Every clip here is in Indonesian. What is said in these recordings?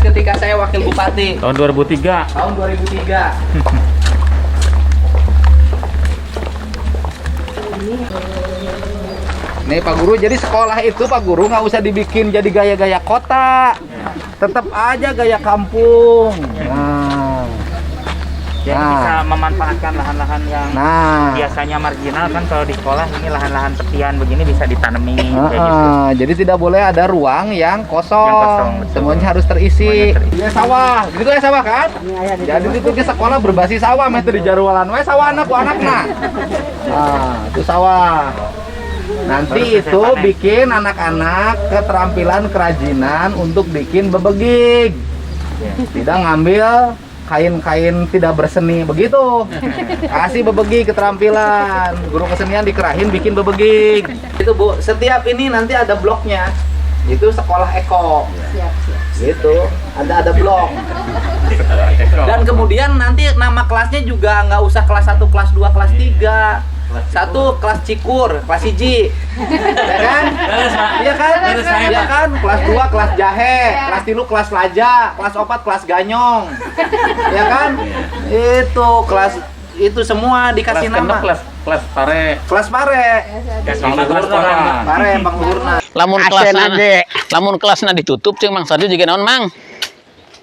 ketika saya wakil bupati. Tahun 2003. Tahun 2003. Nih Pak Guru, jadi sekolah itu Pak Guru nggak usah dibikin jadi gaya-gaya kota, tetap aja gaya kampung. Yang bisa memanfaatkan lahan-lahan yang biasanya marginal kan, kalau di sekolah ini lahan-lahan tepian begini bisa ditanami kayak gitu. Jadi tidak boleh ada ruang yang kosong, semuanya harus terisi. Ya sawah, gitu ya sawah kan? Jadi itu ke sekolah berbasis sawah, metode jarwalan. Weh sawah anak, anaknya. Nah, itu sawah. Nanti itu bikin anak-anak keterampilan kerajinan untuk bikin bebegik. Tidak ngambil kain-kain tidak berseni begitu. Kasih bebegik keterampilan. Guru kesenian dikerahin bikin bebegik. Itu Bu, setiap ini nanti ada bloknya. Itu sekolah eko. Gitu, ada blok. Dan kemudian nanti nama kelasnya juga nggak usah kelas 1, kelas 2, kelas 3. Satu kelas cikur, kelas hiji, ya kan? Iya kan? Iya kan? Kelas 2 kelas jahe, kelas 3 kelas laja, kelas 4 kelas ganyong, ya kan? Itu kelas itu semua dikasih nama. Kelas pare. Kelas pare. Pare Bang Luhurna. Lamun kelasna ditutup cing Mang Sarju juga naon Mang?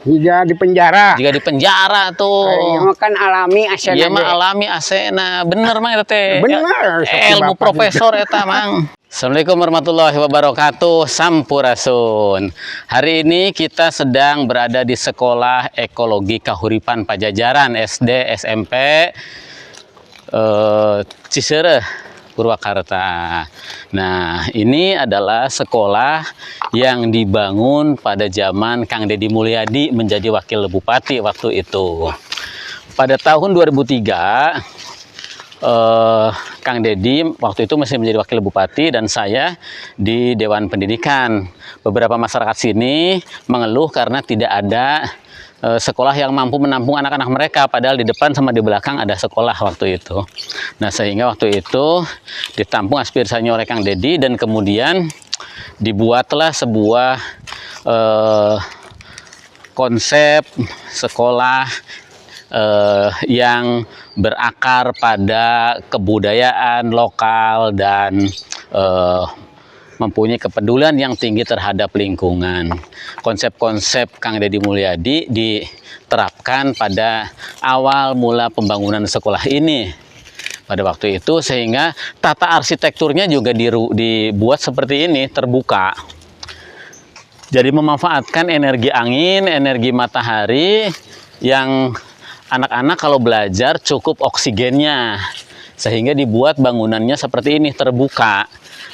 Jika di penjara. Jika di penjara tuh. Iya kan alami asena. Iya mah alami asena. Bener Mang eta teh. Bener. Ilmu profesor eta Mang. Assalamualaikum warahmatullahi wabarakatuh. Sampurasun. Hari ini kita sedang berada di Sekolah Ekologi Kahuripan Pajajaran SD SMP Ciseureuh, Purwakarta. Nah, ini adalah sekolah yang dibangun pada zaman Kang Deddy Mulyadi menjadi wakil bupati waktu itu. Pada tahun 2003, Kang Deddy waktu itu masih menjadi wakil bupati dan saya di Dewan Pendidikan. Beberapa masyarakat sini mengeluh karena tidak ada sekolah yang mampu menampung anak-anak mereka, padahal di depan sama di belakang ada sekolah waktu itu. Nah, sehingga waktu itu ditampung aspirasinya oleh Kang Deddy dan kemudian dibuatlah sebuah konsep sekolah yang berakar pada kebudayaan lokal dan mempunyai kepedulian yang tinggi terhadap lingkungan. Konsep-konsep Kang Deddy Mulyadi diterapkan pada awal mula pembangunan sekolah ini pada waktu itu, sehingga tata arsitekturnya juga dibuat seperti ini, terbuka. Jadi memanfaatkan energi angin, energi matahari yang anak-anak kalau belajar cukup oksigennya, sehingga dibuat bangunannya seperti ini, terbuka.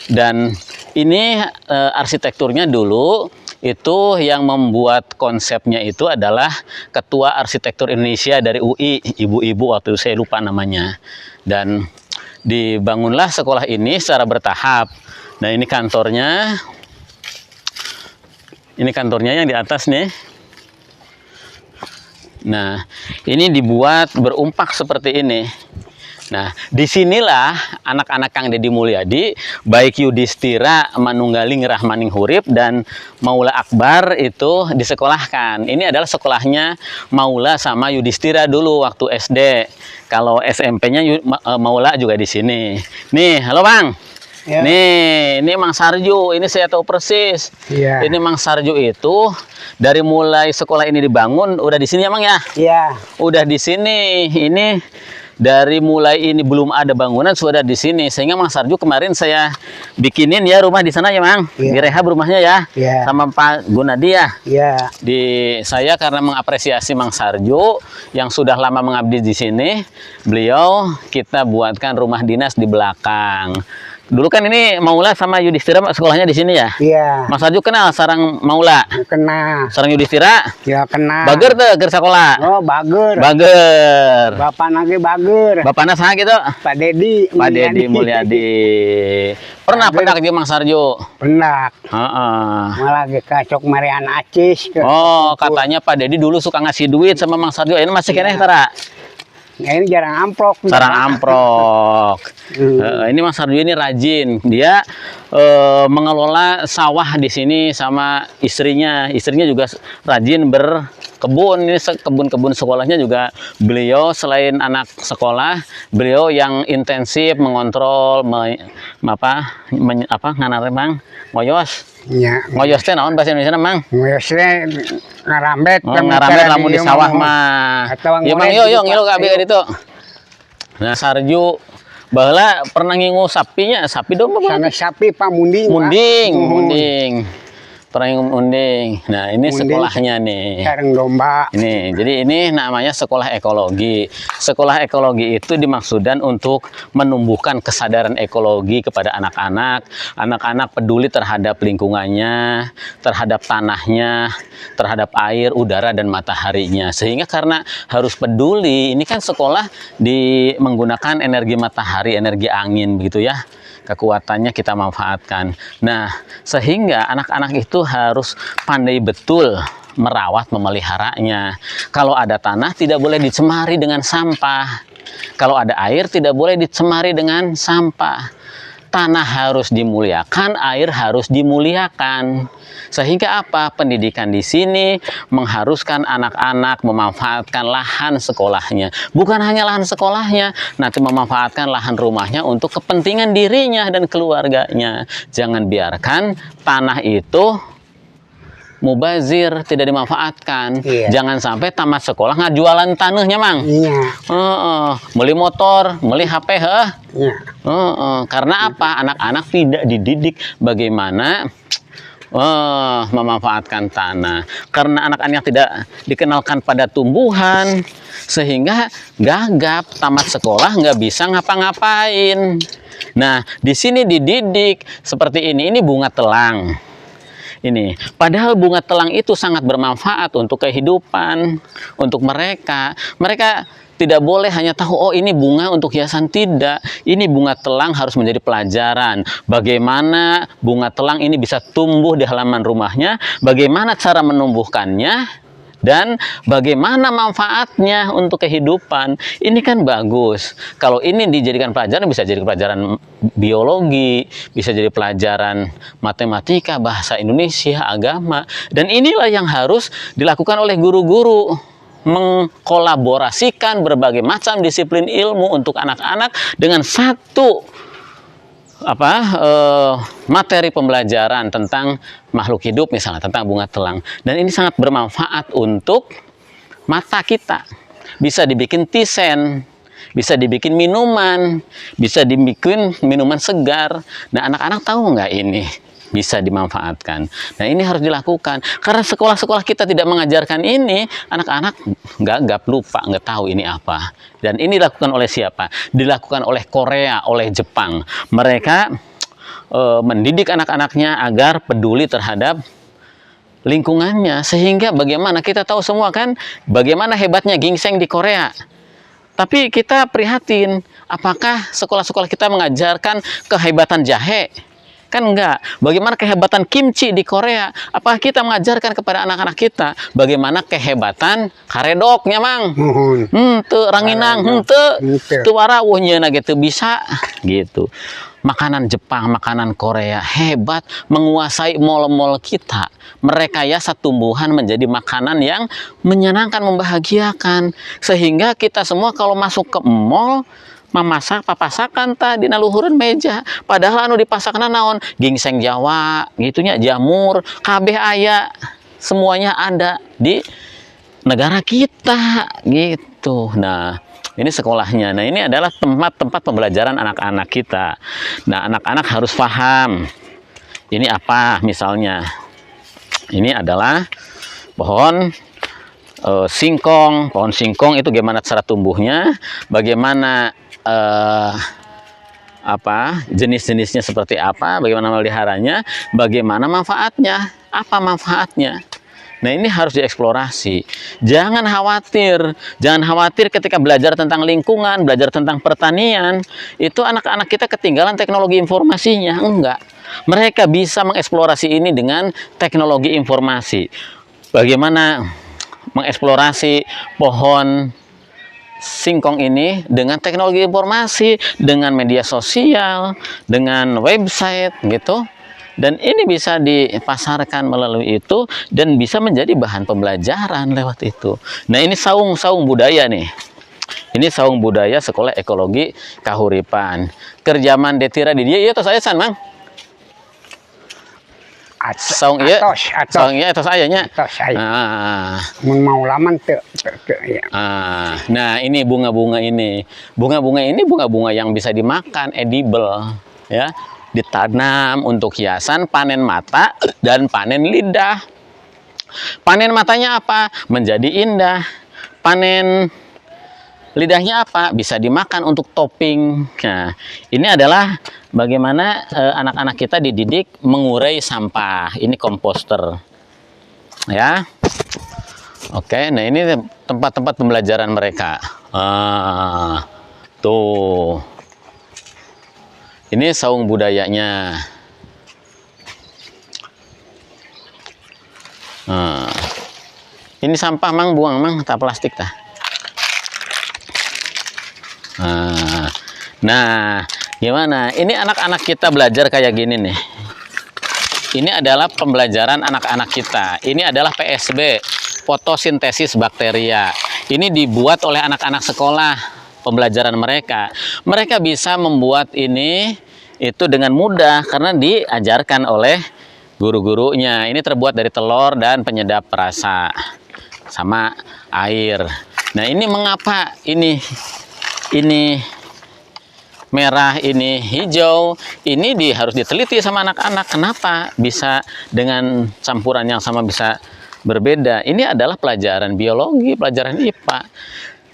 Dan ini arsitekturnya dulu itu yang membuat konsepnya itu adalah Ketua Arsitektur Indonesia dari UI, ibu-ibu waktu itu saya lupa namanya. Dan dibangunlah sekolah ini secara bertahap. Nah, ini kantornya. Ini kantornya yang di atas nih. Nah, ini dibuat berumpak seperti ini. Nah, disinilah anak-anak Kang Deddy Mulyadi, baik Yudhistira, Manunggaling, Rahmaning Hurip, dan Maula Akbar itu disekolahkan. Ini adalah sekolahnya Maula sama Yudhistira dulu waktu SD. Kalau SMP-nya Maula juga di sini. Nih, halo Bang. Ya. Nih, ini Mang Sarju, ini saya tahu persis. Ya. Ini Mang Sarju itu dari mulai sekolah ini dibangun udah di sini ya Mang ya? Iya. Udah di sini. Ini dari mulai ini belum ada bangunan sudah di sini, sehingga Mang Sarju kemarin saya bikinin ya rumah di sana ya Mang. Yeah. Direhab rumahnya ya. Yeah. Sama Pak Gunadi ya. Yeah. Di saya karena mengapresiasi Mang Sarju yang sudah lama mengabdi di sini, beliau kita buatkan rumah dinas di belakang. Dulu kan ini Maula sama Yudhistira sekolahnya di sini ya? Iya. Mas Sarju kenal sarang Maula? Kenal. Sarang Yudhistira? Ya kenal. Bager tuh ger sekolah? Oh bager. Bager. Bapak nage bager. Bapak nas gitu? Pak Deddy. Pak Deddy Mulyadi. Pernah ke Mang Sarju? Pernah. Malah kacok Marian Acis. Oh katanya Pak Deddy dulu suka ngasih duit sama Mang Sarju. Ini masih kene tara? Nah, ini jarang amplop. Sarang amprok. Ini Mas Sarjo ini rajin. Dia mengelola sawah di sini sama istrinya. Istrinya juga rajin berkebun. Ini kebun-kebun sekolahnya juga beliau selain anak sekolah, beliau yang intensif mengontrol nganare Mang ngoyos. Ya. Ngoyos teh naon bahasa Indonesia Mang? Ngoyosnya ngarambet. Ngarambet lamun di sawah mah. Ya Mang yo ngilu ka abdi itu. Nah Sarju baheula pernah ngingu sapinya, sapi domba sana sapi pamunding. munding. Pernah ngingu munding. Nah, ini Munding, sekolahnya nih. sareng domba. Ini, jadi ini namanya sekolah ekologi. Sekolah ekologi itu dimaksudkan untuk menumbuhkan kesadaran ekologi kepada anak-anak. Anak-anak peduli terhadap lingkungannya, terhadap tanahnya, terhadap air, udara, dan mataharinya. Sehingga karena harus peduli, ini kan sekolah menggunakan energi matahari, energi angin, begitu ya. Kekuatannya kita manfaatkan. Nah, sehingga anak-anak itu harus pandai betul merawat, memeliharanya. Kalau ada tanah tidak boleh dicemari dengan sampah. Kalau ada air tidak boleh dicemari dengan sampah. Tanah harus dimuliakan, air harus dimuliakan. Sehingga apa? Pendidikan di sini mengharuskan anak-anak memanfaatkan lahan sekolahnya. Bukan hanya lahan sekolahnya, nanti memanfaatkan lahan rumahnya untuk kepentingan dirinya dan keluarganya. Jangan biarkan tanah itu mubazir, tidak dimanfaatkan. Iya. Jangan sampai tamat sekolah ngajualan tanahnya, Mang. Iya. Beli motor, beli HP, Iya. karena apa? Anak-anak tidak dididik bagaimana memanfaatkan tanah. Karena anak-anak tidak dikenalkan pada tumbuhan, sehingga gagap, tamat sekolah nggak bisa ngapa-ngapain. Nah, di sini dididik seperti ini. Ini bunga telang. Ini, padahal bunga telang itu sangat bermanfaat untuk kehidupan, untuk mereka. Mereka tidak boleh hanya tahu, oh ini bunga untuk hiasan, tidak. Ini bunga telang harus menjadi pelajaran. Bagaimana bunga telang ini bisa tumbuh di halaman rumahnya, bagaimana cara menumbuhkannya, dan bagaimana manfaatnya untuk kehidupan. Ini kan bagus. Kalau ini dijadikan pelajaran, bisa jadi pelajaran biologi, bisa jadi pelajaran matematika, bahasa Indonesia, agama. Dan inilah yang harus dilakukan oleh guru-guru, mengkolaborasikan berbagai macam disiplin ilmu untuk anak-anak dengan satu materi pembelajaran tentang makhluk hidup, misalnya tentang bunga telang. Dan ini sangat bermanfaat untuk mata kita. Bisa dibikin tisen, bisa dibikin minuman, bisa dibikin minuman segar. Nah, anak-anak tahu nggak ini bisa dimanfaatkan? Nah, ini harus dilakukan. Karena sekolah-sekolah kita tidak mengajarkan ini, anak-anak gagap, lupa, nggak tahu ini apa. Dan ini dilakukan oleh siapa? Dilakukan oleh Korea, oleh Jepang. Mereka mendidik anak-anaknya agar peduli terhadap lingkungannya. Sehingga bagaimana, kita tahu semua kan bagaimana hebatnya ginseng di Korea. Tapi kita prihatin, apakah sekolah-sekolah kita mengajarkan kehebatan jahe? Kan enggak. Bagaimana kehebatan kimchi di Korea? Apakah kita mengajarkan kepada anak-anak kita bagaimana kehebatan karedoknya, Mang? Teu ranginang, teu warawuhnya gitu bisa gitu. Makanan Jepang, makanan Korea hebat, menguasai mal-mal kita. Merekayasa tumbuhan menjadi makanan yang menyenangkan, membahagiakan. Sehingga kita semua kalau masuk ke mall, memasak papasakan di luhureun meja, padahal anu dipasakna naon, ginseng Jawa gitunya, jamur kabeh aya, semuanya ada di negara kita gitu. Nah, ini sekolahnya. Nah, ini adalah tempat-tempat pembelajaran anak-anak kita. Nah, anak-anak harus paham ini apa. Misalnya ini adalah pohon singkong. Pohon singkong itu gimana cara tumbuhnya, bagaimana jenis-jenisnya seperti apa, bagaimana meliharanya, bagaimana manfaatnya, apa manfaatnya. Nah, ini harus dieksplorasi. Jangan khawatir ketika belajar tentang lingkungan, belajar tentang pertanian, itu anak-anak kita ketinggalan teknologi informasinya. Enggak. Mereka bisa mengeksplorasi ini dengan teknologi informasi. Bagaimana mengeksplorasi pohon singkong ini dengan teknologi informasi, dengan media sosial, dengan website gitu. Dan ini bisa dipasarkan melalui itu dan bisa menjadi bahan pembelajaran lewat itu. Nah, ini saung budaya nih. Ini saung budaya Sekolah Ekologi Kahuripan. Kerjaman detira di dia, iya tos saya san, Mang. Saung iya. Saung iya tos ayahnya. Nah, mau laman ya. Nah, ini bunga-bunga ini. Bunga-bunga ini bunga-bunga yang bisa dimakan, edible, ya. Ditanam untuk hiasan, panen mata dan panen lidah. Panen matanya apa? Menjadi indah. Panen lidahnya apa? Bisa dimakan untuk topping. Nah, ini adalah bagaimana anak-anak kita dididik mengurai sampah. Ini komposter. Ya. Oke, nah ini tempat-tempat pembelajaran mereka. Tuh. Ini saung budayanya. Ini sampah, Mang, buang, Mang, tak plastik tah. Nah, gimana? Ini anak-anak kita belajar kayak gini nih. Ini adalah pembelajaran anak-anak kita. Ini adalah PSB, fotosintesis bakteria. Ini dibuat oleh anak-anak sekolah. Pembelajaran mereka bisa membuat ini itu dengan mudah karena diajarkan oleh guru-gurunya. Ini terbuat dari telur dan penyedap rasa sama air. Nah, ini mengapa ini merah, ini hijau? Ini harus diteliti sama anak-anak. Kenapa bisa dengan campuran yang sama bisa berbeda? Ini adalah pelajaran biologi, pelajaran IPA.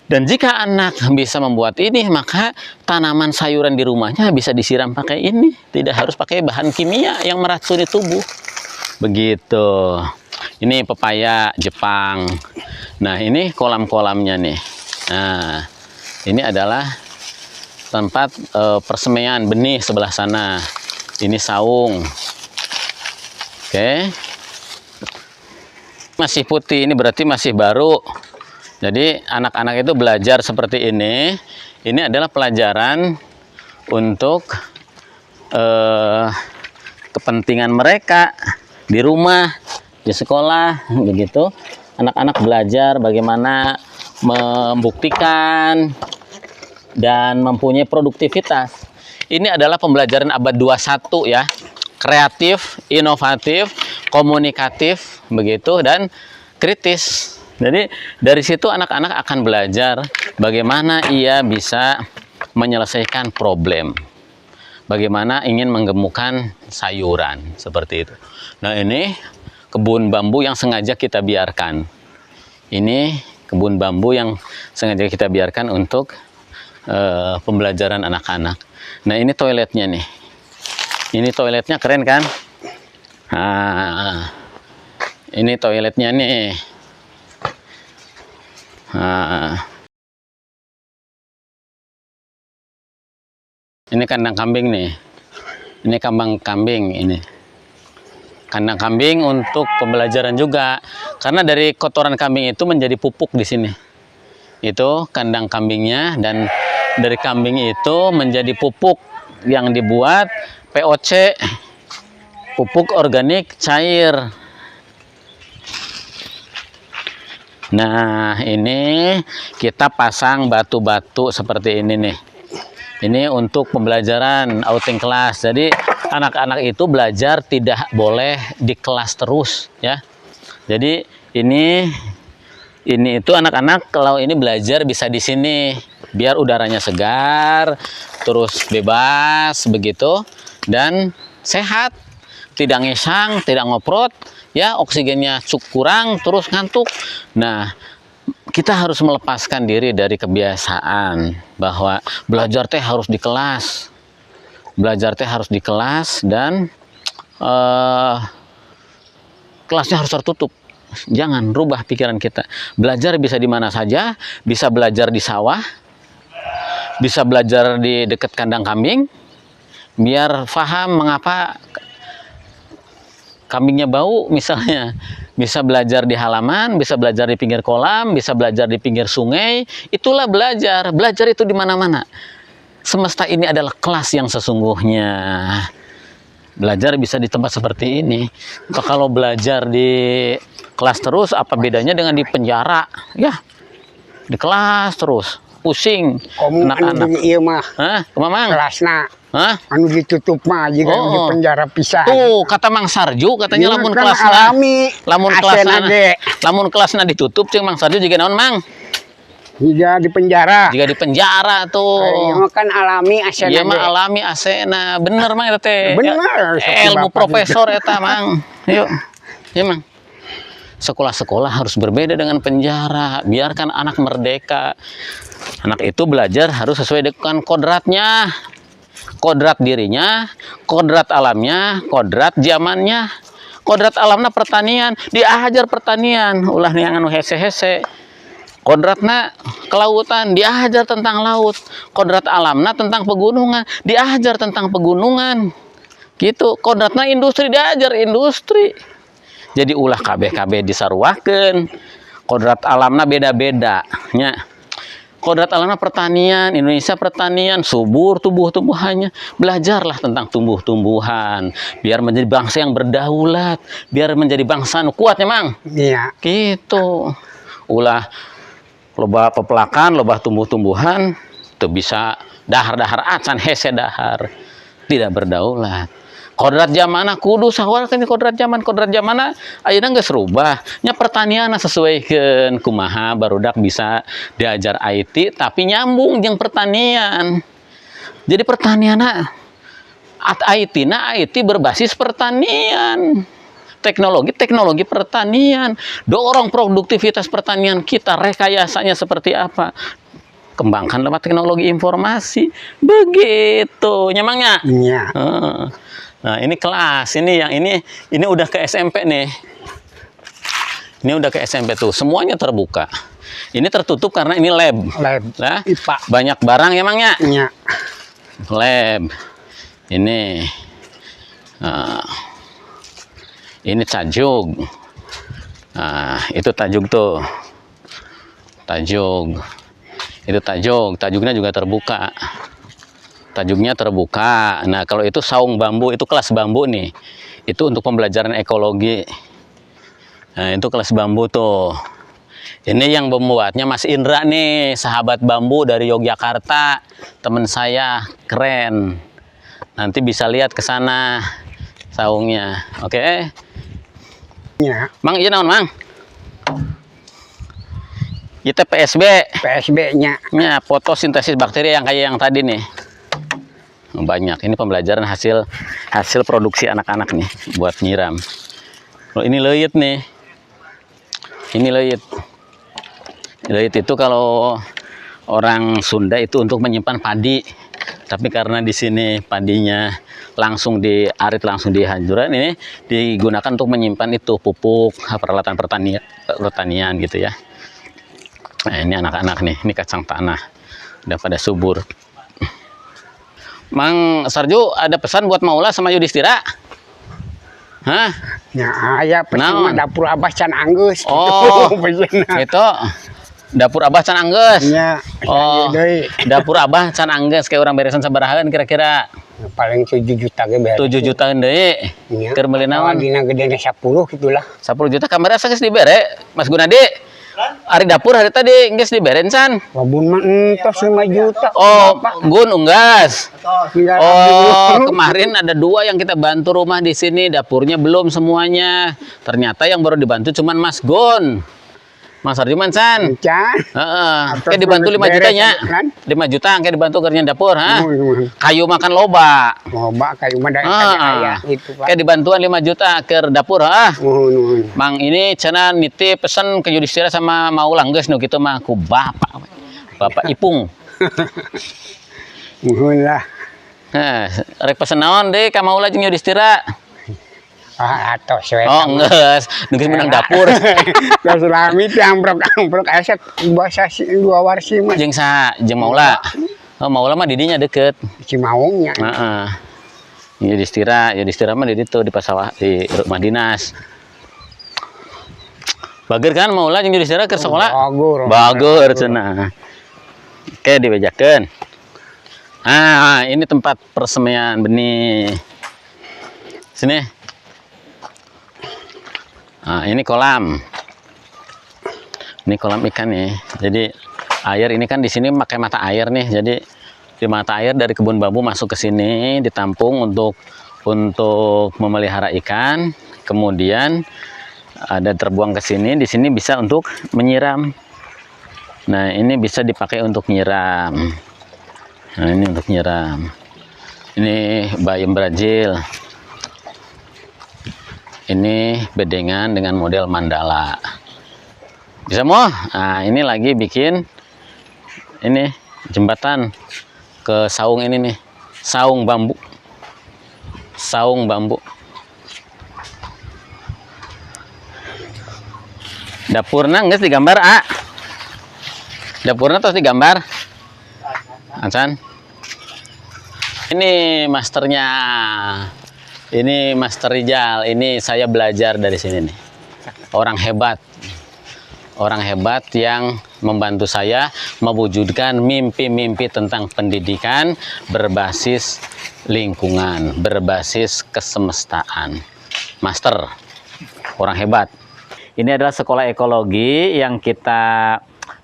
Dan jika anak bisa membuat ini, maka tanaman sayuran di rumahnya bisa disiram pakai ini. Tidak harus pakai bahan kimia yang meracuni tubuh. Begitu. Ini pepaya Jepang. Nah, ini kolam-kolamnya nih. Nah, ini adalah tempat persemaian benih sebelah sana. Ini saung. Oke. Masih putih, ini berarti masih baru. Jadi anak-anak itu belajar seperti ini. Ini adalah pelajaran untuk kepentingan mereka di rumah, di sekolah, begitu. Anak-anak belajar bagaimana membuktikan dan mempunyai produktivitas. Ini adalah pembelajaran abad 21 ya. Kreatif, inovatif, komunikatif, begitu, dan kritis. Jadi dari situ anak-anak akan belajar bagaimana ia bisa menyelesaikan problem. Bagaimana ingin menggemukkan sayuran, seperti itu. Nah, ini kebun bambu yang sengaja kita biarkan. Ini kebun bambu yang sengaja kita biarkan untuk pembelajaran anak-anak. Nah, ini toiletnya nih. Ini toiletnya keren kan? Nah, ini toiletnya nih. Nah, ini kandang kambing nih. Ini kambing ini. Kandang kambing untuk pembelajaran juga. Karena dari kotoran kambing itu menjadi pupuk di sini. Itu kandang kambingnya, dan dari kambing itu menjadi pupuk yang dibuat POC, pupuk organik cair. Nah, ini kita pasang batu-batu seperti ini nih. Ini untuk pembelajaran outing kelas. Jadi anak-anak itu belajar tidak boleh di kelas terus ya. Jadi ini itu anak-anak kalau ini belajar bisa di sini biar udaranya segar, terus bebas begitu, dan sehat, tidak ngesang, tidak ngoprot. Ya, oksigennya kurang, terus ngantuk. Nah, kita harus melepaskan diri dari kebiasaan bahwa belajar teh harus di kelas. Belajar teh harus di kelas, dan kelasnya harus tertutup. Jangan rubah pikiran kita. Belajar bisa di mana saja, bisa belajar di sawah, bisa belajar di dekat kandang kambing, biar paham mengapa kambingnya bau misalnya. Bisa belajar di halaman, bisa belajar di pinggir kolam, bisa belajar di pinggir sungai. Itulah belajar. Belajar itu di mana-mana. Semesta ini adalah kelas yang sesungguhnya. Belajar bisa di tempat seperti ini. Kalau belajar di kelas terus, apa bedanya dengan di penjara? Ya, di kelas terus. Pusing anak-anak. Iya mah. Hah? Mamang? Kelasna. Hah? Anu ditutup mah jika di penjara pisah. Tuh, kata Mang Sarju katanya Iya, lamun kan kelasna. alami. Lamun Asena kelasna. ge. Lamun kelasna ditutup cing Mang Sarju juga naon, Mang? Jika di penjara. Jika di penjara Iya tuh. mah kan alami asena. Iya mah ge. alami asena. Bener Mang eta teh. Bener, Ya, ilmu Bapak profesor eta Mang. Yuk. Ya Mang. Sekolah-sekolah harus berbeda dengan penjara. Biarkan anak merdeka. Anak itu belajar harus sesuai dengan kodratnya. Kodrat dirinya, kodrat alamnya, kodrat zamannya. Kodrat alamna pertanian, diajar pertanian. Ulah yang anu hese-hese. Kodratna kelautan, diajar tentang laut. Kodrat alamna tentang pegunungan, diajar tentang pegunungan. Gitu. Kodratna industri, diajar industri. Jadi ulah KB disaruakeun. Kodrat alamna beda-beda nya. Kodrat alamna pertanian, Indonesia pertanian, subur tumbuh-tumbuhannya. Belajarlah tentang tumbuh-tumbuhan biar menjadi bangsa yang berdaulat, biar menjadi bangsa anu kuatnya, Mang. Iya. Gitu. Ulah loba pepelakan, loba tumbuh-tumbuhan, teu bisa dahar-dahar acan hese dahar. Tidak berdaulat. Kodrat zamana kudu sawarkeun kodrat zamana ayeuna geus rubah. Nya pertanian sesuaikeun kumaha barudak bisa diajar IT tapi nyambung jeung pertanian. Jadi pertanianna IT berbasis pertanian. Teknologi pertanian, dorong produktivitas pertanian kita, rekayasanya seperti apa? Kembangkan lewat teknologi informasi. Begitu, nyamangnya. Iya. Nah, ini kelas, ini udah ke SMP nih. Ini udah ke SMP tuh, semuanya terbuka. Ini tertutup karena ini lab. Lab. Nah, IPA. banyak barang ya, Mangnya? Iya. Lab. Ini tajuk. Nah, itu tajuk tuh. Tajuk. Itu tajuk. Tajuknya juga terbuka. Tajuknya terbuka. Nah, kalau itu saung bambu, itu kelas bambu nih. Itu untuk pembelajaran ekologi. Nah, itu kelas bambu tuh. Ini yang membuatnya Mas Indra nih, sahabat bambu dari Yogyakarta. Teman saya, keren. Nanti bisa lihat ke sana saungnya. Oke. Iya. Mang, iya naon, Mang? Itu PSB. PSB-nya. Ya, fotosintesis bakteri yang kayak yang tadi nih. Banyak. Ini pembelajaran hasil produksi anak-anak nih buat nyiram. Kalau ini leuit nih. Ini leuit. Leuit itu kalau orang Sunda itu untuk menyimpan padi. Tapi karena di sini padinya langsung diarit, langsung dihancuran, ini digunakan untuk menyimpan itu pupuk, peralatan pertanian gitu ya. Nah, ini anak-anak nih, ini kacang tanah. Udah pada subur. Mang Sarju, ada pesan buat Maula sama Yudhistira? Hah? Ya, aya Naon? dapur Abah Can Anggus. Oh, Gitu. itu dapur Abah Can Angges. Iya. Oh, dapur Abah Can Angges kayak orang beresan sabarahan kira-kira Paling 7 juta ge beres. 7 jutaan deui. Iya. Keur meuli naon? Dina gedenya 10 gitulah. 10 juta kamera geus dibere, Mas Gunadi. Ari dapur hari tadi geus diberen can. Wabun mah entos 5 juta. Oh, Gun unggas. Tinggal Oh, ambil. kemarin ada 2 yang kita bantu rumah di sini, dapurnya belum semuanya. Ternyata yang baru dibantu cuman Mas Gun. Mas Arjuman San. Can. Heeh. Atas Kayak dibantu 5 beres, juta nya. kan? 5 juta kayak dibantu kerjaan dapur, ha? Oh, Kayu makan loba. Loba kayu mah dari aya gitu, Pak. Kayak dibantuan 5 juta ke dapur, ha? Nuhun. Mang ini cenah nitip pesen ke Yudhistira sama Maulang geus nu kitu mah ku bapak. Bapak Ipung. Nuhun lah. Nah, rek pesen naon deui ka Maula jeung Yudhistira? Atos we. Oh, geus. Nu geus menang dapur. Geus lami teh amprok aset bahasa 2 warsi mah. Jeung saha? Jeung Maula. Oh, Maula mah didinya deket. Cimaungnya. Heeh. Yudhistira mah di ditu di pasawah di rumah dinas. Bager kan mau lah jeung Yudhistira ke sekolah. Bagur. Bager cenah. Oke, dibejakeun. Ah, ini tempat persemaian benih. Sini. Nah, ini kolam. Ini kolam ikan nih. Jadi air ini kan di sini pakai mata air nih. Jadi di mata air dari kebun bambu masuk ke sini, ditampung untuk memelihara ikan. Kemudian ada terbuang ke sini. Di sini bisa untuk menyiram. Nah, ini bisa dipakai untuk nyiram. Nah, ini untuk nyiram. Ini bayam Brazil. Ini bedengan dengan model mandala. Bisa mau? Nah, ini lagi bikin ini jembatan ke saung ini nih. Saung bambu. Saung bambu. Dapurna geus digambar, A. Dapurna terus digambar. Acan. Ini masternya. Ini Master Rijal. Ini saya belajar dari sini nih. Orang hebat. Orang hebat yang membantu saya mewujudkan mimpi-mimpi tentang pendidikan berbasis lingkungan, berbasis kesemestaan. Master. Orang hebat. Ini adalah sekolah ekologi yang kita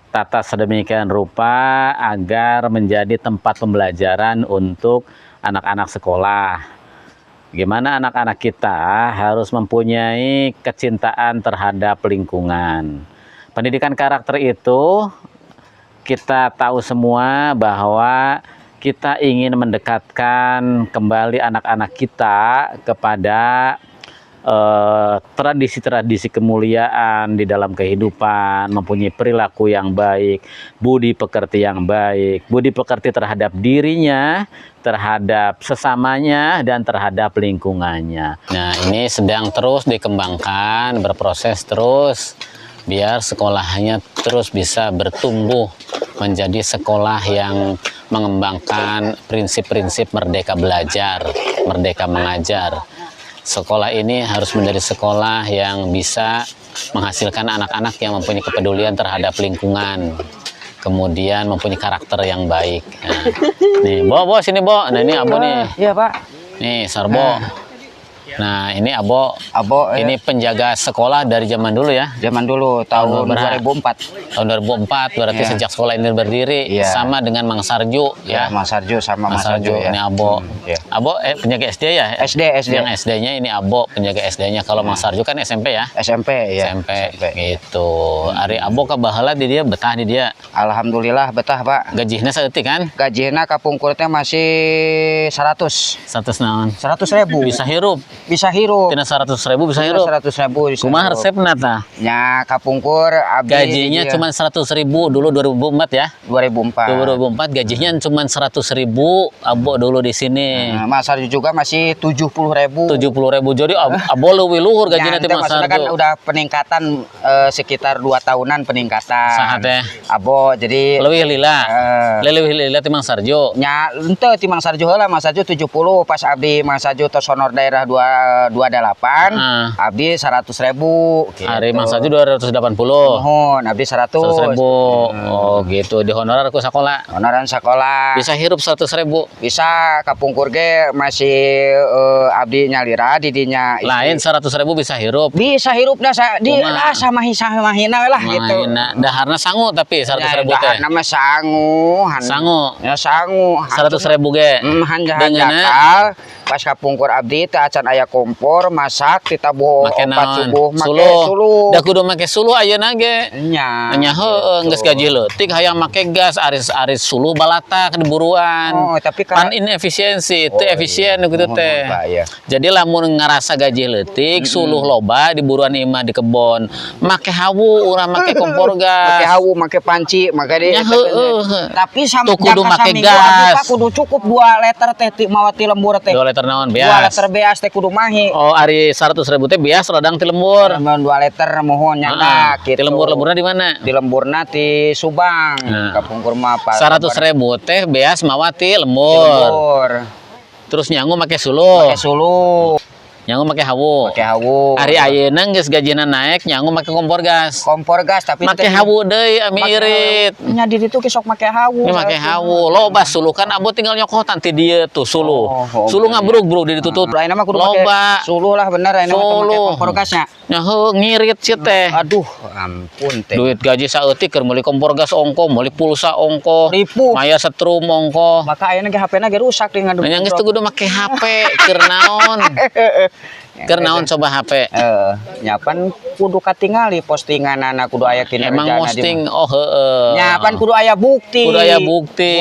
tata sedemikian rupa agar menjadi tempat pembelajaran untuk anak-anak sekolah. Gimana anak-anak kita harus mempunyai kecintaan terhadap lingkungan. Pendidikan karakter itu kita tahu semua bahwa kita ingin mendekatkan kembali anak-anak kita kepada tradisi-tradisi kemuliaan di dalam kehidupan, mempunyai perilaku yang baik, budi pekerti yang baik, budi pekerti terhadap dirinya, terhadap sesamanya, dan terhadap lingkungannya. Nah, ini sedang terus dikembangkan, berproses terus, biar sekolahnya terus bisa bertumbuh menjadi sekolah yang mengembangkan prinsip-prinsip merdeka belajar, merdeka mengajar. Sekolah ini harus menjadi sekolah yang bisa menghasilkan anak-anak yang mempunyai kepedulian terhadap lingkungan, kemudian mempunyai karakter yang baik. Nah, nih, Bo, sini Bo. Nah, ini Abo nih. Iya, Pak. Nih, Sarbo. Nah, ini Abo. Ini penjaga sekolah dari zaman dulu ya. Zaman dulu tahun 2004. Tahun 2004 berarti Iya. sejak sekolah ini berdiri. Iya. Sama dengan Mang Sarju Ya, ya. Mas Sarju sama Mas Sarju ya. Ini Abo. Iya. Abo penjaga SD ya? SD. Yang SD-nya ini Abo, penjaga SD-nya. Kalau Mang Sarju kan SMP ya? SMP ya. SMP gitu. Ari Abo ka baheula di dia betah di dia. Alhamdulillah betah, Pak. Gajihna saeutik kan? Gajihna kapungkur teh masih 100. 100 naon? 100.000. Bisa hirup. Bisa hirup. Tina 100.000 bisa hirup. 100.000 bisa Kumaha hirup. resepna tah? Nya kapungkur abdi Gajinya dia cuma 100.000 dulu 2004 ya. 2004. 2004 gajinya cuma 100.000 Abo dulu di sini. Nah, Mas Sarju juga masih 70.000. 70.000 jadi Abo leuwih luhur gajinya teh Mas maksudnya kan Sarjo. udah peningkatan sekitar 2 tahunan peningkatan. Saha teh? Abo jadi Leuwih lila. eh, Leuwih lila ti Mang Sarjo. nya henteu ti Mang Sarju heula, Mang Sarju 70 pas abdi Mang Sarjo tos honor daerah 228 abdi 100.000 gitu. Hari Mang Sarjo 280. Mohon abdi 100. 100.000. Oh gitu, di honorar ku sekolah. Honoran sekolah. Bisa hirup 100.000. Bisa kapungkur ge masih abdi nyalira di dinya Lain 100.000 bisa hirup. bisa hirup dah di Kumaha? lah samahina lah gitu. Daharna sangu tapi 100.000 teh. Nama sangu, Sangu. Ya sangu. 100.000 ge. Hanjakal pas kapungkur abdi teh acan aya kompor masak ditabuh Make opat naon? subuh make Suluh. suluh. Da kudu make suluh ayeuna ge. Nya. Nya heueuh geus gaji leutik hayang make gas aris suluh balatak di buruan. Oh, tapi Pan inefisiensi, teu efisien gitu teh. Iya. Jadi lamun ngerasa gaji leutik, suluh loba di buruan imah di kebon, make hawu urang make kompor gas. Make hawu, make panci, make Nya heueuh. Tapi sama Tuh kudu jangka make saminggu gas. abdi Pak kudu cukup 2 liter teh mawati lembur teh. 2 liter naon 2 beas. liter beas teh kudu mahi. Oh, ari 100.000 teh beas radang ti lembur. 2 liter mohon nyandak gitu. Ti lembur-lemburna di mana? Di lemburna di Subang. Nah. Kapungkur mah apa? 100.000 teh beas mawati lembur. Lembur. Terus nyangu make suluh. Pakai suluh. Nyangu make hawu. Make hawu. Ari ayeuna geus gajina naik nyangu make kompor gas. Kompor gas tapi Make hawu deui ami irit. Nya di ditu ge sok make hawu. Ini make hawu. Loba suluh kan abot tinggal nyokotan ti dieu tuh suluh. Suluh ngabrug-brug di ditutup. Lain mah kudu make loba. suluh lah bener ayeuna mah make Suluh. kompor gasnya. Nya heuh ngirit sih teh. Aduh, ampun teh. Duit gaji saeutik keur meuli kompor gas ongko, meuli pulsa ongko, Ribu. maya setrum ongko. Maka ayeuna ge HP-na ge rusak di ngadu. Yang geus teu kudu make HP keur naon. Keur naon coba HP. Nyapan kudu katingali postinganana kudu aya kinerjana. Emang posting oh heueuh. Nyapan kudu aya bukti. Kudu aya bukti.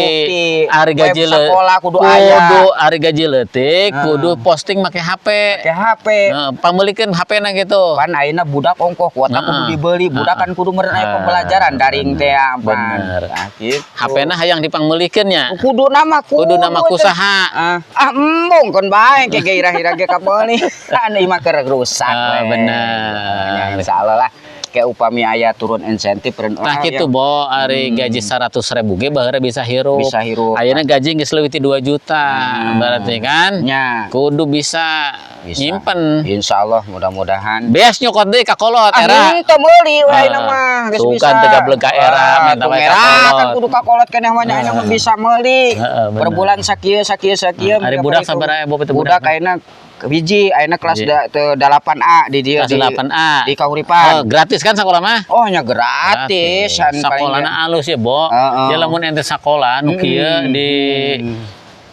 Ari gaji sekolah kudu aya. Kudu ari gaji leutik, kudu posting make HP. Ke HP. Heeh, pameulikeun HP-na gitu. Pan ayeuna budak ongkoh kuota kudu dibeli, budak kan kudu meureun aya pembelajaran daring teh ampun. Bener. Nah, gitu. HP-na hayang dipangmeulikeun nya. Kudu nama kusaha. Embung kon bae ke gairah-irah ge kabeuli. Kan ieu mah keur rusak. Bener. Ya, insyaallah lah kayak upami aya turun insentif Nah gitu Bo, ari gaji 100.000 ge baheura bisa hirup. Bisa hirup. Ayeuna gaji geus leuwih ti 2 juta. Berarti kan? Nya. Kudu bisa nyimpen. Insyaallah mudah-mudahan. Beas nyokot deui ka kolot era. Teu meuli we ayeuna mah geus bisa. Tuh kan teu gableg ka era menta we ka kolot. Kan kudu ka kolot keneh mah ayeuna mah bisa meuli. Per bulan sakieu. Ari budak sabaraha Bob itu budak ayeuna hiji ayeuna kelas 8A di dieu kelas 8A di Kahuripan. Oh, gratis kan sekolah mah? Oh nya gratis. Sakolana alus ya, Bo. Ya lamun ente sakola nu kieu di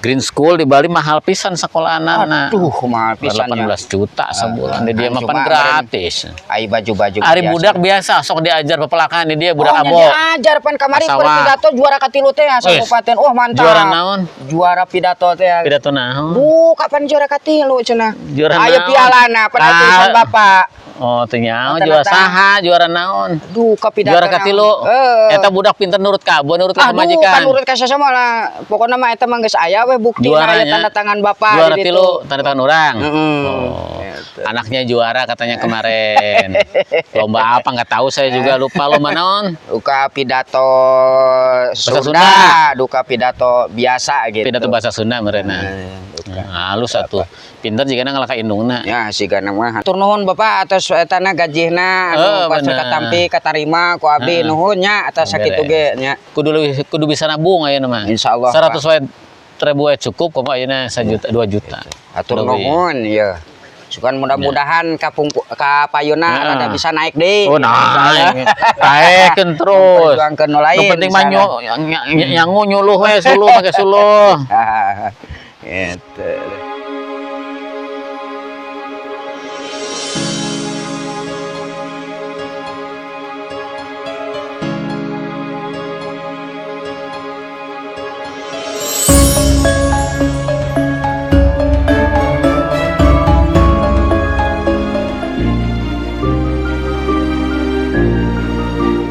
Green School di Bali mahal pisan sekolah anak-anak. Aduh, mahal pisan. 18 juta sebulan. Di dia mah pan gratis. Ai baju-baju Ari budak biasa sok diajar pepelakan di dia budak abo. Diajar pan kamari pidato juara katilu teh asa kabupaten. Oh, mantap. Juara naon? Juara pidato teh. Pidato naon? Kapan juara katilu cenah? Juara naon? Aya pialana pan tulisan Bapak. Oh, teu nyaho juara saha, juara naon? Duh, ka pidato. Juara katilu. Eta budak pinter nurut ka abo, nurut ka majikan. Kan nurut ka sasama lah. Pokona mah eta mah geus aya we bukti aya tanda tangan Bapak juara tilu, tanda tangan orang. Anaknya juara katanya kemarin. Lomba apa nggak tahu saya juga lupa lomba naon. Duka pidato Sunda, duka pidato biasa gitu. Pidato bahasa Sunda merena. Halus atuh. Pinter jika ngalaka indungna. Ya sigana mah. Hatur nuhun Bapak atas etana gajihna anu pas katampi katarima ku abdi nuhun nya atas sakitu ge nya. Kudu bisa nabung ayeuna mah. Insyaallah. 100.000 cukup kok ayeuna 1 juta 2 juta. Hatur nuhun ya. Sukan mudah-mudahan ka payuna rada bisa naik deui. Oh naik. Naikeun terus. Perjuangkeun nu lain. Nu penting mah nyangu nyuluh we suluh make suluh. Gitu.